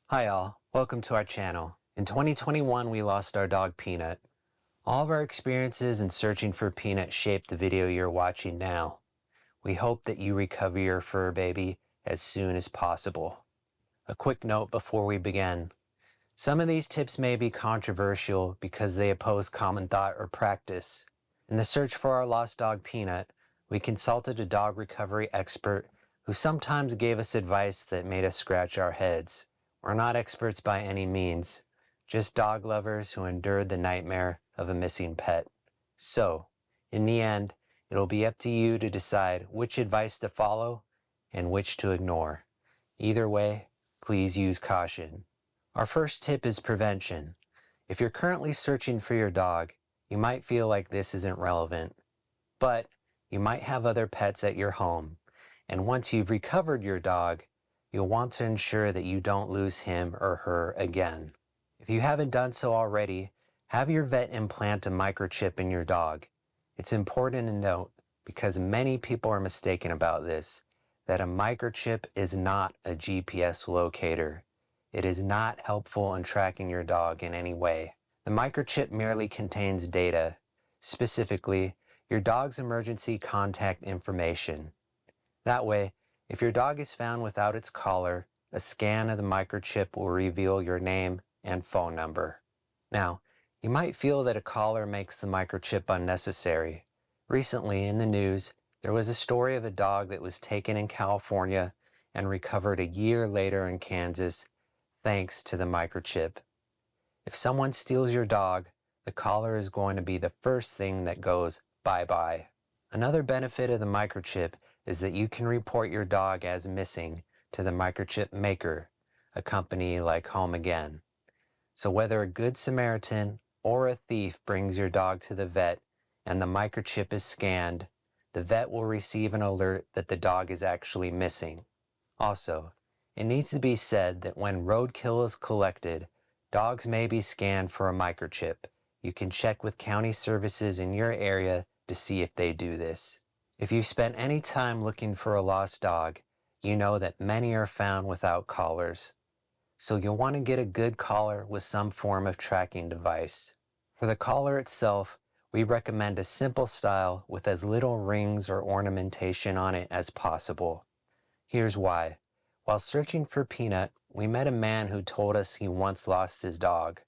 Hi all, welcome to our channel. In 2021 we lost our dog Peanut. All of our experiences in searching for Peanut shaped the video you're watching now. We hope that you recover your fur baby as soon as possible. A quick note before we begin. Some of these tips may be controversial because they oppose common thought or practice. In the search for our lost dog Peanut, we consulted a dog recovery expert who sometimes gave us advice that made us scratch our heads. We're not experts by any means, just dog lovers who endured the nightmare of a missing pet. So, in the end, it'll be up to you to decide which advice to follow and which to ignore. Either way, please use caution. Our first tip is prevention. If you're currently searching for your dog, you might feel like this isn't relevant, but you might have other pets at your home, and once you've recovered your dog, you'll want to ensure that you don't lose him or her again. If you haven't done so already, have your vet implant a microchip in your dog. It's important to note, because many people are mistaken about this, that a microchip is not a GPS locator. It is not helpful in tracking your dog in any way. The microchip merely contains data, specifically your dog's emergency contact information. That way, if your dog is found without its collar, a scan of the microchip will reveal your name and phone number. Now, you might feel that a collar makes the microchip unnecessary. Recently in the news, there was a story of a dog that was taken in California and recovered a year later in Kansas thanks to the microchip. If someone steals your dog, the collar is going to be the first thing that goes bye-bye. Another benefit of the microchip is that you can report your dog as missing to the microchip maker, a company like Home Again. So whether a good Samaritan or a thief brings your dog to the vet and the microchip is scanned, the vet will receive an alert that the dog is actually missing. Also, it needs to be said that when roadkill is collected, dogs may be scanned for a microchip. You can check with county services in your area to see if they do this. If you've spent any time looking for a lost dog, you know that many are found without collars. So you'll want to get a good collar with some form of tracking device. For the collar itself, we recommend a simple style with as little rings or ornamentation on it as possible. Here's why. While searching for Peanut, we met a man who told us he once lost his dog.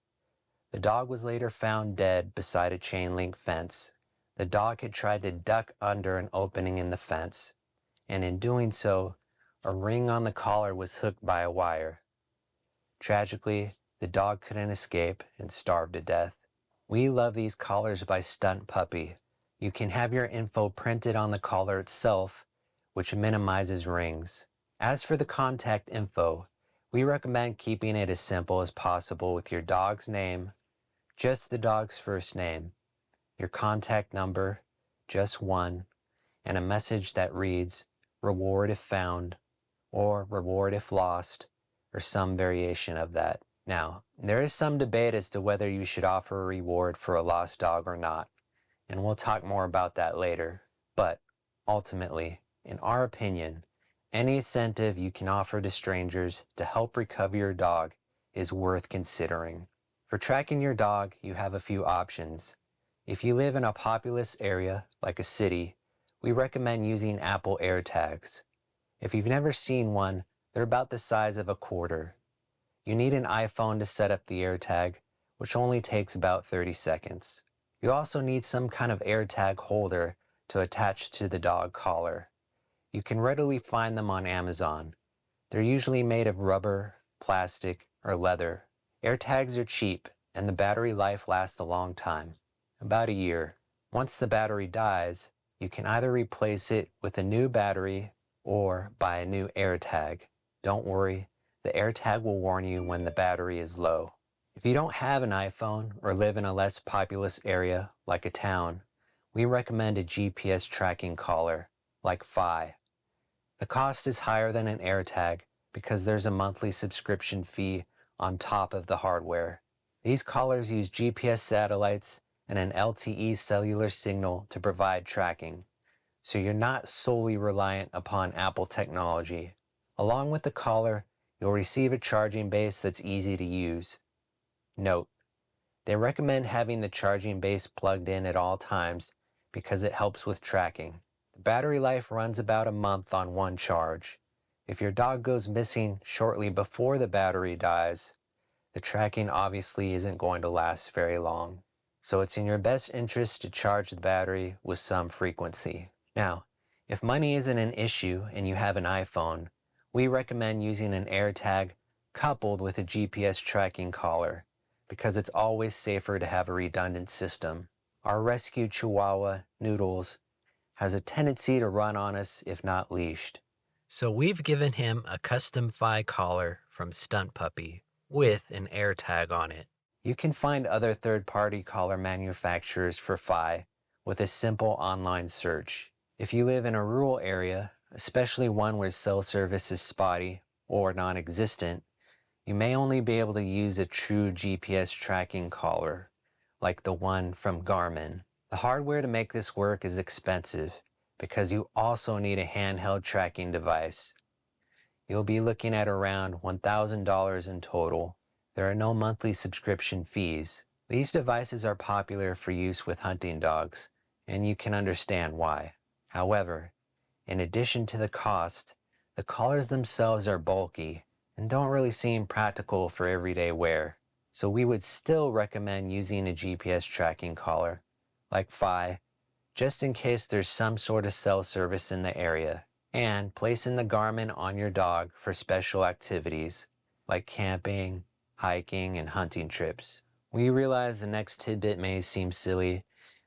The dog was later found dead beside a chain link fence. The dog had tried to duck under an opening in the fence, and in doing so, a ring on the collar was hooked by a wire. Tragically, the dog couldn't escape and starved to death. We love these collars by Stunt Puppy. You can have your info printed on the collar itself, which minimizes rings. As for the contact info, we recommend keeping it as simple as possible with your dog's name, just the dog's first name, your contact number, just one, and a message that reads, "Reward if found," or "Reward if lost," or some variation of that. Now, there is some debate as to whether you should offer a reward for a lost dog or not, and we'll talk more about that later. But, ultimately, in our opinion, any incentive you can offer to strangers to help recover your dog is worth considering. For tracking your dog, you have a few options. If you live in a populous area, like a city, we recommend using Apple AirTags. If you've never seen one, they're about the size of a quarter. You need an iPhone to set up the AirTag, which only takes about 30 seconds. You also need some kind of AirTag holder to attach to the dog collar. You can readily find them on Amazon. They're usually made of rubber, plastic, or leather. AirTags are cheap, and the battery life lasts a long time, about a year. Once the battery dies, you can either replace it with a new battery or buy a new AirTag. Don't worry, the AirTag will warn you when the battery is low. If you don't have an iPhone or live in a less populous area, like a town, we recommend a GPS tracking collar, like Fi. The cost is higher than an AirTag because there's a monthly subscription fee on top of the hardware. These collars use GPS satellites and an LTE cellular signal to provide tracking, so you're not solely reliant upon Apple technology. Along with the collar, You'll receive a charging base that's easy to use. Note: they recommend having the charging base plugged in at all times because it helps with tracking. The battery life runs about a month on one charge. If your dog goes missing shortly before the battery dies, the tracking obviously isn't going to last very long. So it's in your best interest to charge the battery with some frequency. Now, if money isn't an issue and you have an iPhone, we recommend using an AirTag coupled with a GPS tracking collar, because it's always safer to have a redundant system. Our rescue Chihuahua, Noodles, has a tendency to run on us if not leashed. So we've given him a custom Fi collar from Stunt Puppy with an AirTag on it. You can find other third-party collar manufacturers for Fi with a simple online search. If you live in a rural area, especially one where cell service is spotty or non-existent, you may only be able to use a true GPS tracking collar, like the one from Garmin. The hardware to make this work is expensive because you also need a handheld tracking device. You'll be looking at around $1,000 in total. There are no monthly subscription fees. These devices are popular for use with hunting dogs, and you can understand why. However, in addition to the cost, the collars themselves are bulky and don't really seem practical for everyday wear. So we would still recommend using a GPS tracking collar, like Fi, just in case there's some sort of cell service in the area, and placing the Garmin on your dog for special activities like camping, hiking, and hunting trips. We realize the next tidbit may seem silly,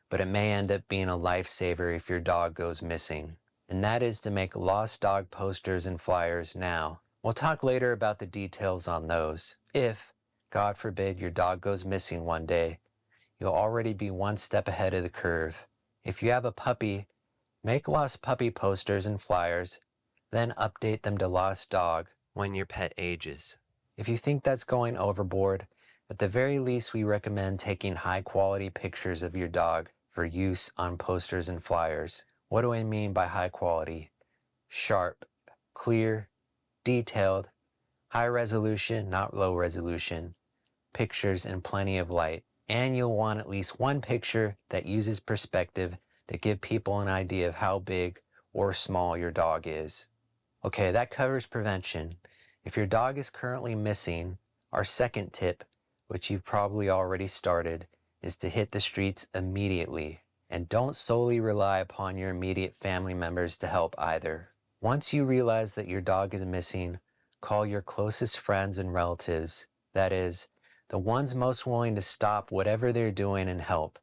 but it may end up being a lifesaver if your dog goes missing, and that is to make lost dog posters and flyers now. We'll talk later about the details on those. If, God forbid, your dog goes missing one day, you'll already be one step ahead of the curve. If you have a puppy, make lost puppy posters and flyers, then update them to lost dog when your pet ages. If you think that's going overboard, at the very least we recommend taking high-quality pictures of your dog for use on posters and flyers. What do I mean by high quality? Sharp, clear, detailed, high resolution, not low resolution, pictures in plenty of light. And you'll want at least one picture that uses perspective to give people an idea of how big or small your dog is. Okay, that covers prevention. If your dog is currently missing, our second tip, which you've probably already started, is to hit the streets immediately. And don't solely rely upon your immediate family members to help either. Once you realize that your dog is missing, call your closest friends and relatives. That is, the ones most willing to stop whatever they're doing and help.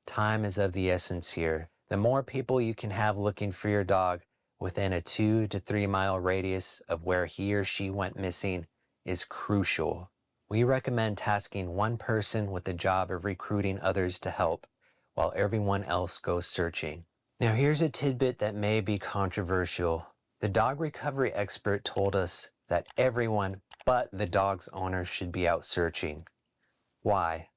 Time is of the essence here. The more people you can have looking for your dog within a 2 to 3 mile radius of where he or she went missing is crucial. We recommend tasking one person with the job of recruiting others to help, while everyone else goes searching. Now here's a tidbit that may be controversial. The dog recovery expert told us that everyone but the dog's owner should be out searching. Why?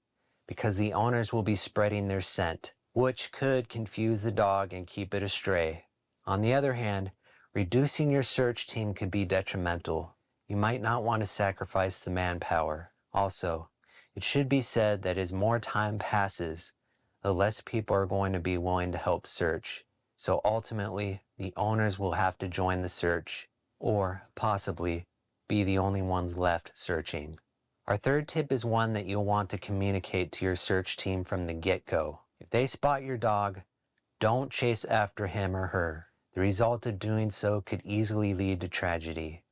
Because the owners will be spreading their scent, which could confuse the dog and keep it astray. On the other hand, reducing your search team could be detrimental. You might not want to sacrifice the manpower. Also, it should be said that as more time passes, the less people are going to be willing to help search. So ultimately, the owners will have to join the search, or possibly be the only ones left searching. Our third tip is one that you'll want to communicate to your search team from the get-go. If they spot your dog, don't chase after him or her. The result of doing so could easily lead to tragedy.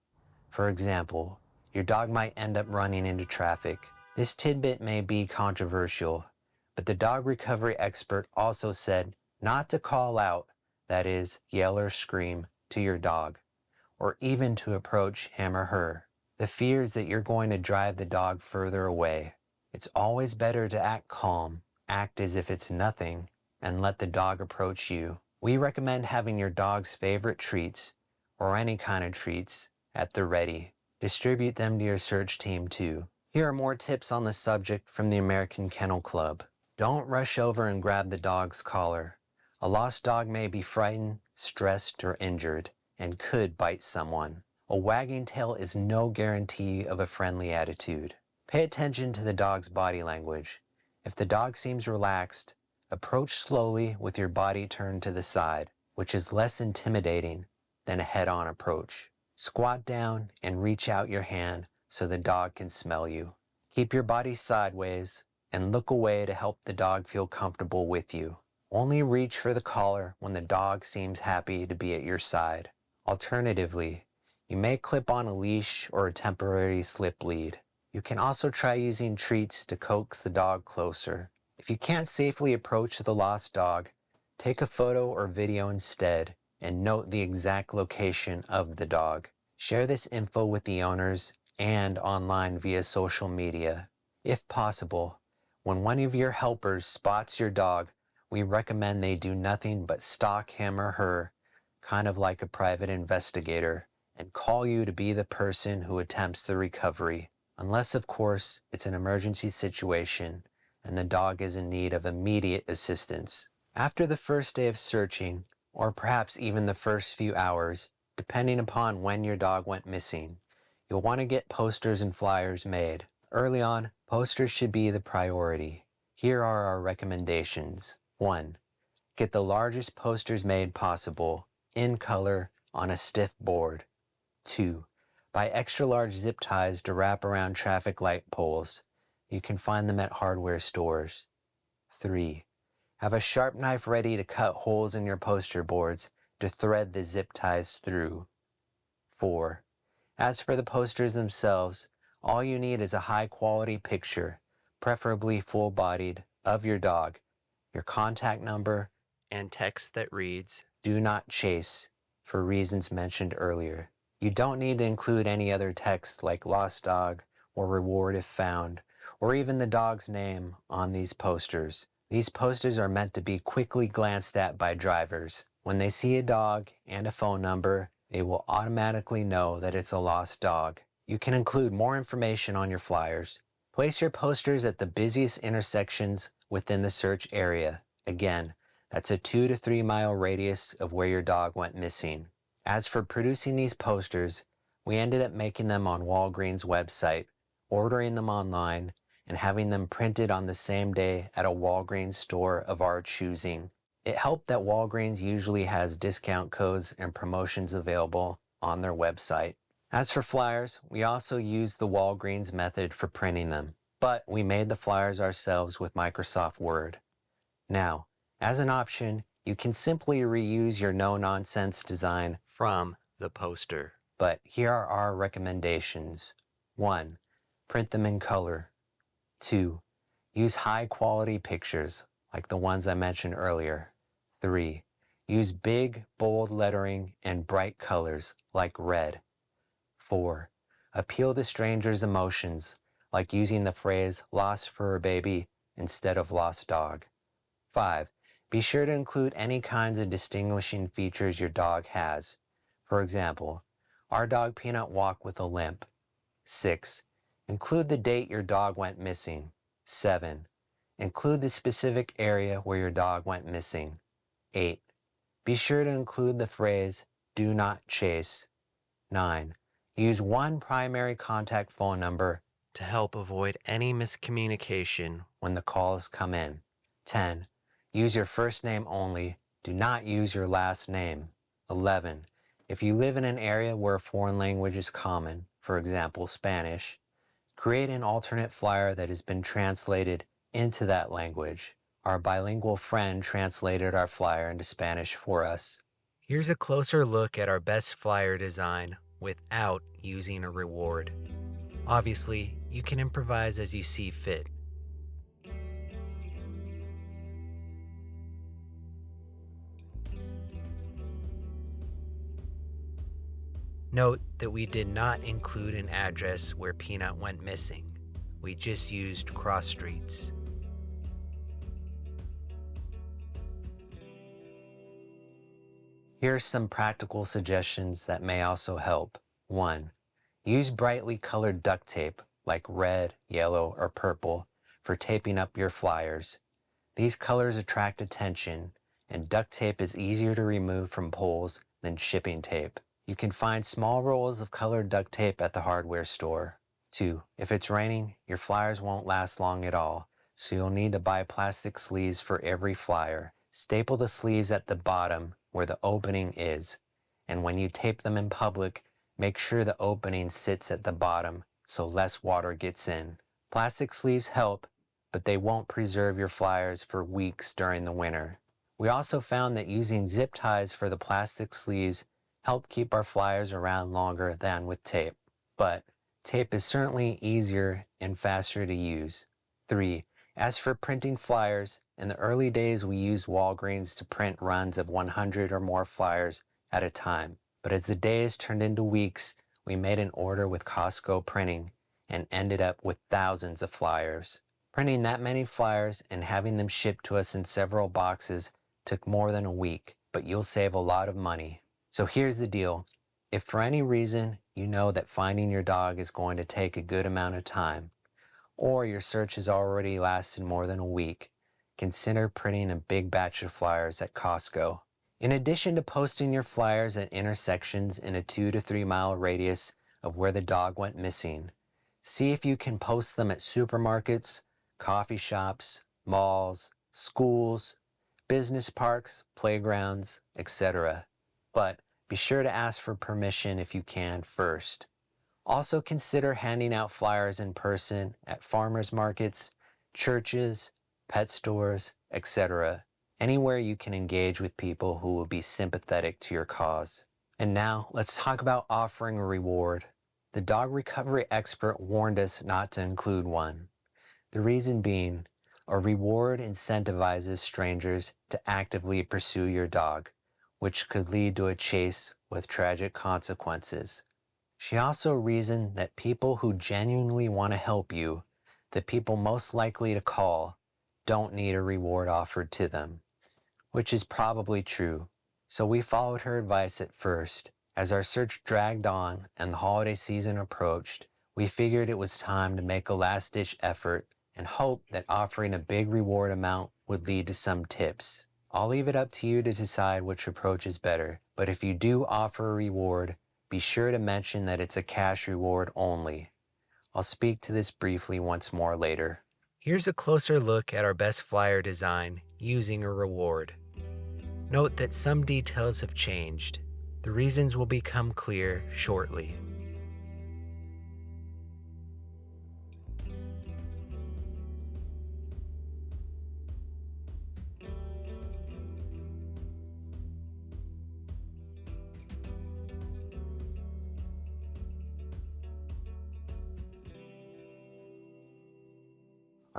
For example, your dog might end up running into traffic. This tidbit may be controversial, but the dog recovery expert also said not to call out, that is, yell or scream, to your dog, or even to approach him or her. The fear is that you're going to drive the dog further away. It's always better to act calm, act as if it's nothing, and let the dog approach you. We recommend having your dog's favorite treats, or any kind of treats, at the ready. Distribute them to your search team too. Here are more tips on the subject from the American Kennel Club. Don't rush over and grab the dog's collar. A lost dog may be frightened, stressed, or injured, and could bite someone. A wagging tail is no guarantee of a friendly attitude. Pay attention to the dog's body language. If the dog seems relaxed, approach slowly with your body turned to the side, which is less intimidating than a head-on approach. Squat down and reach out your hand so the dog can smell you. Keep your body sideways and look away to help the dog feel comfortable with you. Only reach for the collar when the dog seems happy to be at your side. Alternatively, you may clip on a leash or a temporary slip lead. You can also try using treats to coax the dog closer. If you can't safely approach the lost dog, take a photo or video instead and note the exact location of the dog. Share this info with the owners and online via social media. If possible, when one of your helpers spots your dog, we recommend they do nothing but stalk him or her, kind of like a private investigator, and call you to be the person who attempts the recovery. Unless, of course, it's an emergency situation and the dog is in need of immediate assistance. After the first day of searching, or perhaps even the first few hours, depending upon when your dog went missing, you'll want to get posters and flyers made. Early on, posters should be the priority. Here are our recommendations. 1. Get the largest posters made possible, in color, on a stiff board. 2. Buy extra large zip ties to wrap around traffic light poles. You can find them at hardware stores. 3. Have a sharp knife ready to cut holes in your poster boards to thread the zip ties through. 4. As for the posters themselves, all you need is a high-quality picture, preferably full-bodied, of your dog, your contact number, and text that reads, "Do not chase," for reasons mentioned earlier. You don't need to include any other text like lost dog or reward if found, or even the dog's name on these posters. These posters are meant to be quickly glanced at by drivers. When they see a dog and a phone number, they will automatically know that it's a lost dog. You can include more information on your flyers. Place your posters at the busiest intersections within the search area. Again, that's a 2 to 3 mile radius of where your dog went missing. As for producing these posters, we ended up making them on Walgreens' website, ordering them online, and having them printed on the same day at a Walgreens store of our choosing. It helped that Walgreens usually has discount codes and promotions available on their website. As for flyers, we also used the Walgreens method for printing them, but we made the flyers ourselves with Microsoft Word. Now, as an option, you can simply reuse your no-nonsense design from the poster. But here are our recommendations. 1. Print them in color. 2. Use high-quality pictures, like the ones I mentioned earlier. 3. Use big, bold lettering and bright colors, like red. 4. Appeal to strangers' emotions, like using the phrase "lost fur baby" instead of "lost dog." 5. Be sure to include any kinds of distinguishing features your dog has. For example, our dog Peanut walked with a limp. 6. Include the date your dog went missing. 7. Include the specific area where your dog went missing. 8. Be sure to include the phrase "do not chase." 9. Use one primary contact phone number to help avoid any miscommunication when the calls come in. 10. Use your first name only. Do not use your last name. 11. If you live in an area where a foreign language is common, for example, Spanish, create an alternate flyer that has been translated into that language. Our bilingual friend translated our flyer into Spanish for us. Here's a closer look at our best flyer design without using a reward. Obviously, you can improvise as you see fit. Note that we did not include an address where Peanut went missing. We just used cross streets. Here are some practical suggestions that may also help. 1. Use brightly colored duct tape, like red, yellow, or purple, for taping up your flyers. These colors attract attention, and duct tape is easier to remove from poles than shipping tape. You can find small rolls of colored duct tape at the hardware store. 2. If it's raining, your flyers won't last long at all, so you'll need to buy plastic sleeves for every flyer. Staple the sleeves at the bottom where the opening is, and when you tape them in public, make sure the opening sits at the bottom so less water gets in. Plastic sleeves help, but they won't preserve your flyers for weeks during the winter. We also found that using zip ties for the plastic sleeves help keep our flyers around longer than with tape. But tape is certainly easier and faster to use. 3. As for printing flyers, in the early days we used Walgreens to print runs of 100 or more flyers at a time. But as the days turned into weeks, we made an order with Costco Printing and ended up with thousands of flyers. Printing that many flyers and having them shipped to us in several boxes took more than a week, but you'll save a lot of money. So here's the deal. If for any reason you know that finding your dog is going to take a good amount of time, or your search has already lasted more than a week, consider printing a big batch of flyers at Costco. In addition to posting your flyers at intersections in a 2 to 3 mile radius of where the dog went missing, see if you can post them at supermarkets, coffee shops, malls, schools, business parks, playgrounds, etc. But be sure to ask for permission if you can first. Also consider handing out flyers in person at farmers markets, churches, pet stores, etc. Anywhere you can engage with people who will be sympathetic to your cause. And now let's talk about offering a reward. The dog recovery expert warned us not to include one. The reason being, a reward incentivizes strangers to actively pursue your dog, which could lead to a chase with tragic consequences. She also reasoned that people who genuinely want to help you, the people most likely to call, don't need a reward offered to them, which is probably true. So we followed her advice at first. As our search dragged on and the holiday season approached, we figured it was time to make a last-ditch effort and hope that offering a big reward amount would lead to some tips. I'll leave it up to you to decide which approach is better, but if you do offer a reward, be sure to mention that it's a cash reward only. I'll speak to this briefly once more later. Here's a closer look at our best flyer design using a reward. Note that some details have changed. The reasons will become clear shortly.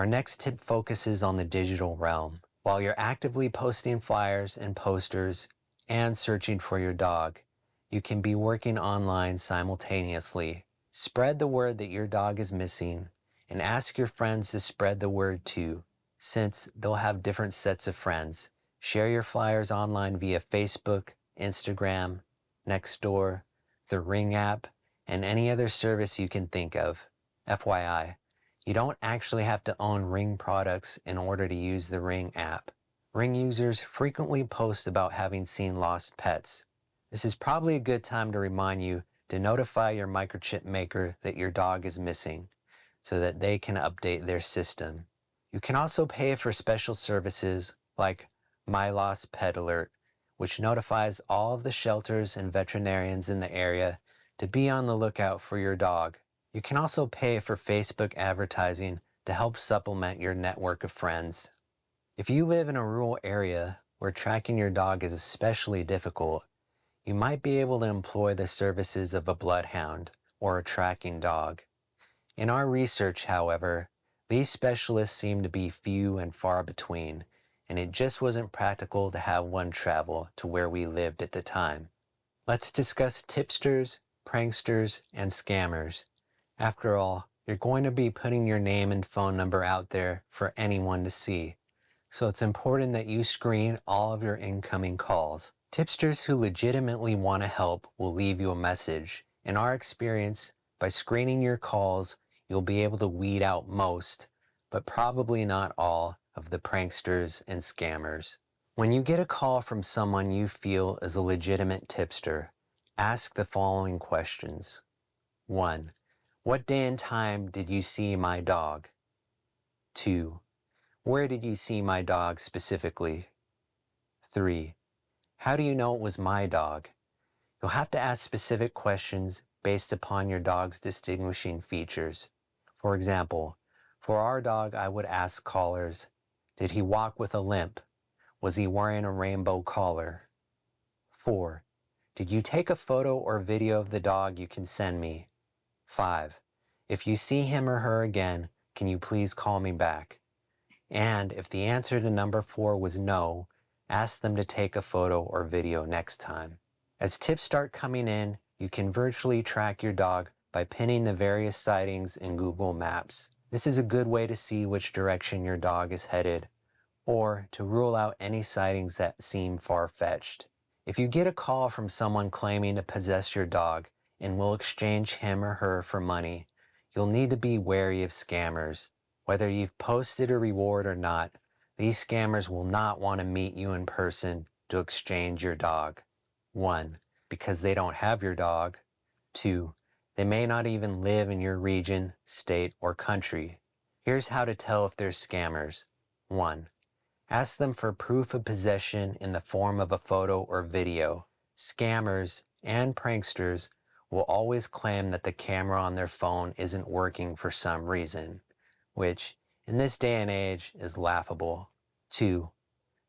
Our next tip focuses on the digital realm. While you're actively posting flyers and posters and searching for your dog, you can be working online simultaneously. Spread the word that your dog is missing and ask your friends to spread the word too, since they'll have different sets of friends. Share your flyers online via Facebook, Instagram, Nextdoor, the Ring app, and any other service you can think of. FYI, you don't actually have to own Ring products in order to use the Ring app. Ring users frequently post about having seen lost pets. This is probably a good time to remind you to notify your microchip maker that your dog is missing, so that they can update their system. You can also pay for special services like My Lost Pet Alert, which notifies all of the shelters and veterinarians in the area to be on the lookout for your dog. You can also pay for Facebook advertising to help supplement your network of friends. If you live in a rural area where tracking your dog is especially difficult, you might be able to employ the services of a bloodhound or a tracking dog. In our research, however, these specialists seem to be few and far between, and it just wasn't practical to have one travel to where we lived at the time. Let's discuss tipsters, pranksters, and scammers. After all, you're going to be putting your name and phone number out there for anyone to see, so it's important that you screen all of your incoming calls. Tipsters who legitimately want to help will leave you a message. In our experience, by screening your calls, you'll be able to weed out most, but probably not all, of the pranksters and scammers. When you get a call from someone you feel is a legitimate tipster, Ask the following questions. 1. What day and time did you see my dog? 2. Where did you see my dog specifically? 3. How do you know it was my dog? You'll have to ask specific questions based upon your dog's distinguishing features. For example, for our dog, I would ask callers, did he walk with a limp? Was he wearing a rainbow collar? 4. Did you take a photo or video of the dog you can send me? 5. If you see him or her again, can you please call me back? And if the answer to number 4 was no, ask them to take a photo or video next time. As tips start coming in, you can virtually track your dog by pinning the various sightings in Google Maps. This is a good way to see which direction your dog is headed, or to rule out any sightings that seem far-fetched. If you get a call from someone claiming to possess your dog and will exchange him or her for money, you'll need to be wary of scammers. Whether you've posted a reward or not, these scammers will not want to meet you in person to exchange your dog. 1. Because they don't have your dog. 2. They may not even live in your region, state, or country. Here's how to tell if they're scammers. 1. Ask them for proof of possession in the form of a photo or video. Scammers and pranksters will always claim that the camera on their phone isn't working for some reason, which, in this day and age, is laughable. 2.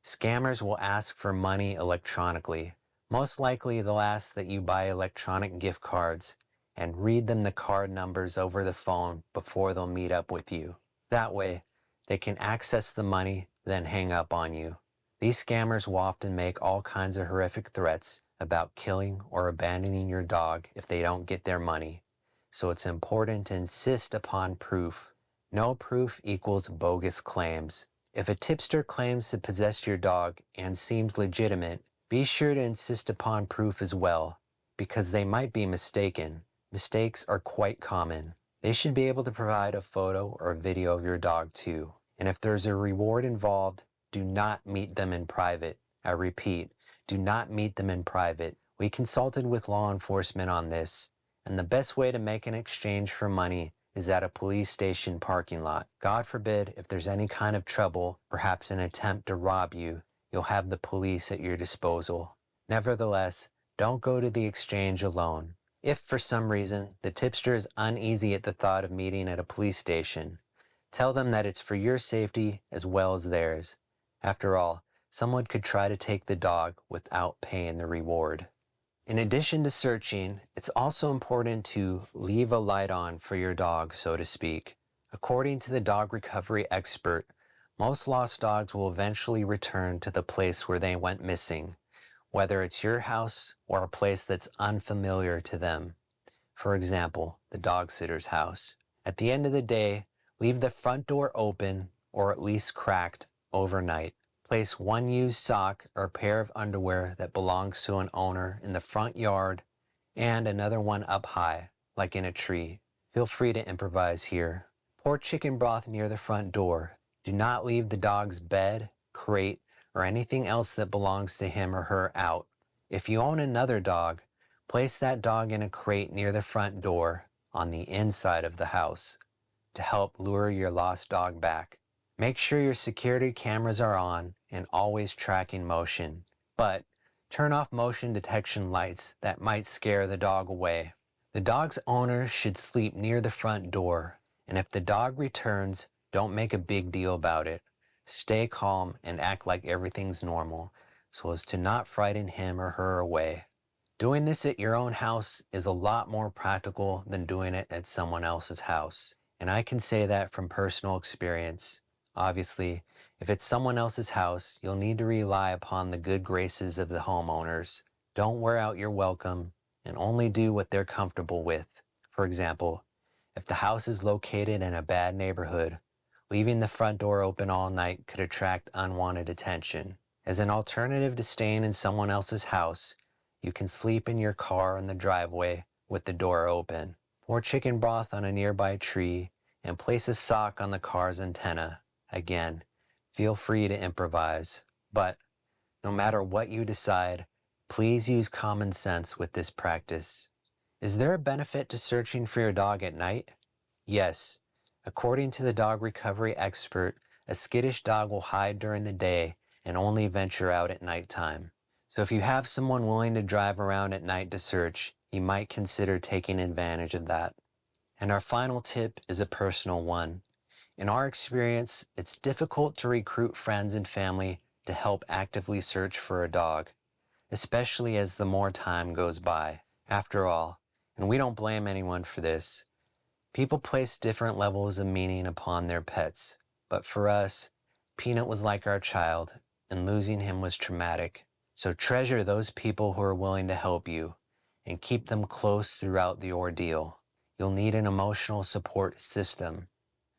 Scammers will ask for money electronically. Most likely they'll ask that you buy electronic gift cards and read them the card numbers over the phone before they'll meet up with you. That way, they can access the money, then hang up on you. These scammers will often make all kinds of horrific threats about killing or abandoning your dog if they don't get their money. So it's important to insist upon proof. No proof equals bogus claims. If a tipster claims to possess your dog and seems legitimate, be sure to insist upon proof as well, because they might be mistaken. Mistakes are quite common. They should be able to provide a photo or a video of your dog too. And if there's a reward involved, do not meet them in private. I repeat, do not meet them in private. We consulted with law enforcement on this, and the best way to make an exchange for money is at a police station parking lot. God forbid, if there's any kind of trouble, perhaps an attempt to rob you, you'll have the police at your disposal. Nevertheless, don't go to the exchange alone. If for some reason the tipster is uneasy at the thought of meeting at a police station, tell them that it's for your safety as well as theirs. After all, someone could try to take the dog without paying the reward. In addition to searching, it's also important to leave a light on for your dog, so to speak. According to the dog recovery expert, most lost dogs will eventually return to the place where they went missing, whether it's your house or a place that's unfamiliar to them. For example, the dog sitter's house. At the end of the day, leave the front door open, or at least cracked, overnight. Place one used sock or pair of underwear that belongs to an owner in the front yard and another one up high, like in a tree. Feel free to improvise here. Pour chicken broth near the front door. Do not leave the dog's bed, crate, or anything else that belongs to him or her out. If you own another dog, place that dog in a crate near the front door on the inside of the house to help lure your lost dog back. Make sure your security cameras are on and always tracking motion, but turn off motion detection lights that might scare the dog away. The dog's owner should sleep near the front door, and if the dog returns, don't make a big deal about it. Stay calm and act like everything's normal so as to not frighten him or her away. Doing this at your own house is a lot more practical than doing it at someone else's house, and I can say that from personal experience. Obviously, if it's someone else's house, you'll need to rely upon the good graces of the homeowners. Don't wear out your welcome and only do what they're comfortable with. For example, if the house is located in a bad neighborhood, leaving the front door open all night could attract unwanted attention. As an alternative to staying in someone else's house, you can sleep in your car in the driveway with the door open. Pour chicken broth on a nearby tree and place a sock on the car's antenna. Again, feel free to improvise. But no matter what you decide, Please use common sense with this practice. Is there a benefit to searching for your dog at night? Yes. According to the dog recovery expert, a skittish dog will hide during the day and only venture out at nighttime. So if you have someone willing to drive around at night to search, you might consider taking advantage of that. And our final tip is a personal one. In our experience, it's difficult to recruit friends and family to help actively search for a dog, especially as the more time goes by. After all, and we don't blame anyone for this, people place different levels of meaning upon their pets. But for us, Peanut was like our child, and losing him was traumatic. So treasure those people who are willing to help you, and keep them close throughout the ordeal. You'll need an emotional support system.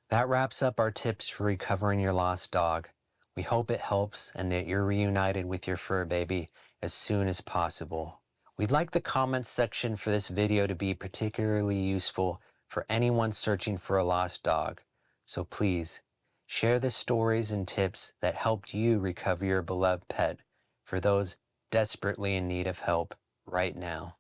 That wraps up our tips for recovering your lost dog. We hope it helps and that you're reunited with your fur baby as soon as possible. We'd like the comments section for this video to be particularly useful for anyone searching for a lost dog. So please, share the stories and tips that helped you recover your beloved pet for those desperately in need of help right now.